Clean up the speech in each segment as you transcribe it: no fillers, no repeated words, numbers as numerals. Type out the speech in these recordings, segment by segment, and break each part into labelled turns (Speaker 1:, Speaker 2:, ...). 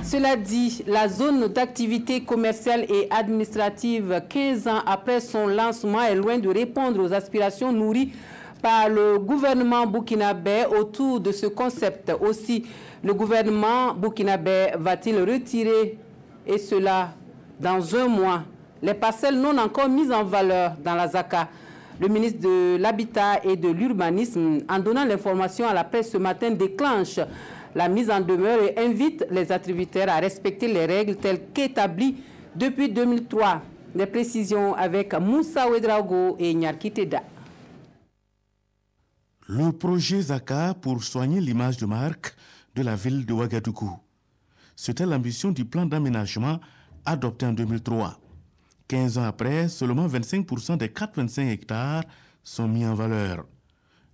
Speaker 1: Cela dit, la zone d'activité commerciale et administrative, 15 ans après son lancement, est loin de répondre aux aspirations nourries par le gouvernement burkinabé autour de ce concept. Aussi, le gouvernement burkinabé va-t-il retirer, et cela dans un mois, les parcelles non encore mises en valeur dans la ZACA? Le ministre de l'Habitat et de l'Urbanisme, en donnant l'information à la presse ce matin, déclenche la mise en demeure et invite les attributaires à respecter les règles telles qu'établies depuis 2003. Des précisions avec Moussa Ouedraogo et Nyarki Teda.
Speaker 2: Le projet ZACA pour soigner l'image de marque de la ville de Ouagadougou. C'était l'ambition du plan d'aménagement adopté en 2003. 15 ans après, seulement 25% des 85 hectares sont mis en valeur.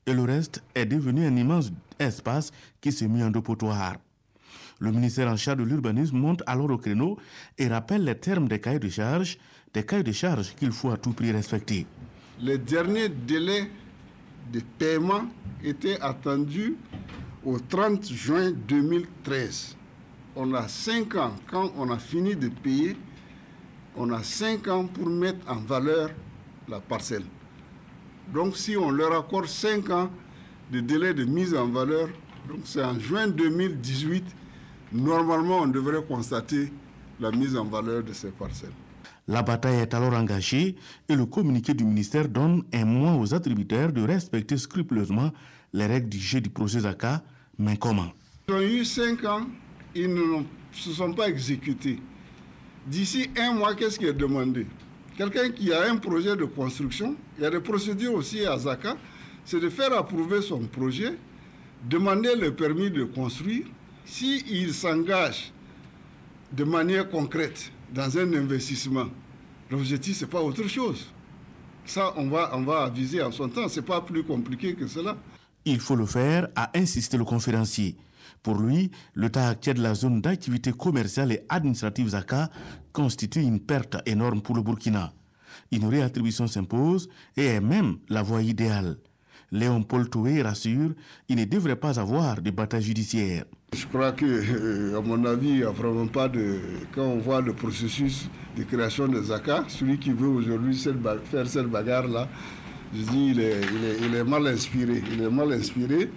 Speaker 2: Et le reste est devenu un immense espace qui s'est mis en dépotoir. Le ministère en charge de l'urbanisme monte alors au créneau et rappelle les termes des cahiers de charges qu'il faut à tout prix respecter.
Speaker 3: Les derniers délais de paiement étaient attendus au 30 juin 2013. On a 5 ans, quand on a fini de payer, on a 5 ans pour mettre en valeur la parcelle. Donc si on leur accorde 5 ans de délai de mise en valeur, donc c'est en juin 2018, normalement on devrait constater la mise en valeur de ces parcelles.
Speaker 2: La bataille est alors engagée et le communiqué du ministère donne un mois aux attributaires de respecter scrupuleusement les règles du jeu du projet ZACA, mais comment?
Speaker 3: Ils ont eu 5 ans, ils ne se sont pas exécutés. D'ici un mois, qu'est-ce qui est demandé? Quelqu'un qui a un projet de construction, il y a des procédures aussi à ZACA, c'est de faire approuver son projet, demander le permis de construire. S'il s'engage de manière concrète dans un investissement, l'objectif, ce n'est pas autre chose. Ça, on va aviser en son temps, ce n'est pas plus compliqué que cela.
Speaker 2: Il faut le faire, a insisté le conférencier. Pour lui, l'état actuel de la zone d'activité commerciale et administrative ZACA constitue une perte énorme pour le Burkina. Une réattribution s'impose et est même la voie idéale. Léon Paul Toué rassure, il ne devrait pas avoir de bataille judiciaire.
Speaker 3: Je crois que, à mon avis, il n'y a vraiment pas de... Quand on voit le processus de création de ZACA, celui qui veut aujourd'hui faire cette bagarre-là, je dis, il est mal inspiré. Il est mal inspiré.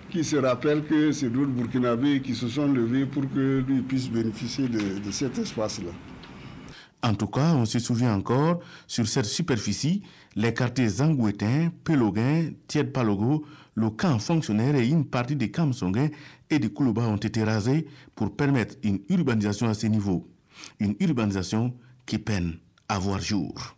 Speaker 3: Qui se rappelle que c'est d'autres Burkinabés qui se sont levés pour que lui puisse bénéficier de cet espace-là.
Speaker 2: En tout cas, on se souvient encore, sur cette superficie, les quartiers Zangouetin, Peloguin, Tied-Palogo, le camp fonctionnaire et une partie des camps Songuin et des Koulouba ont été rasés pour permettre une urbanisation à ces niveaux. Une urbanisation qui peine à voir jour.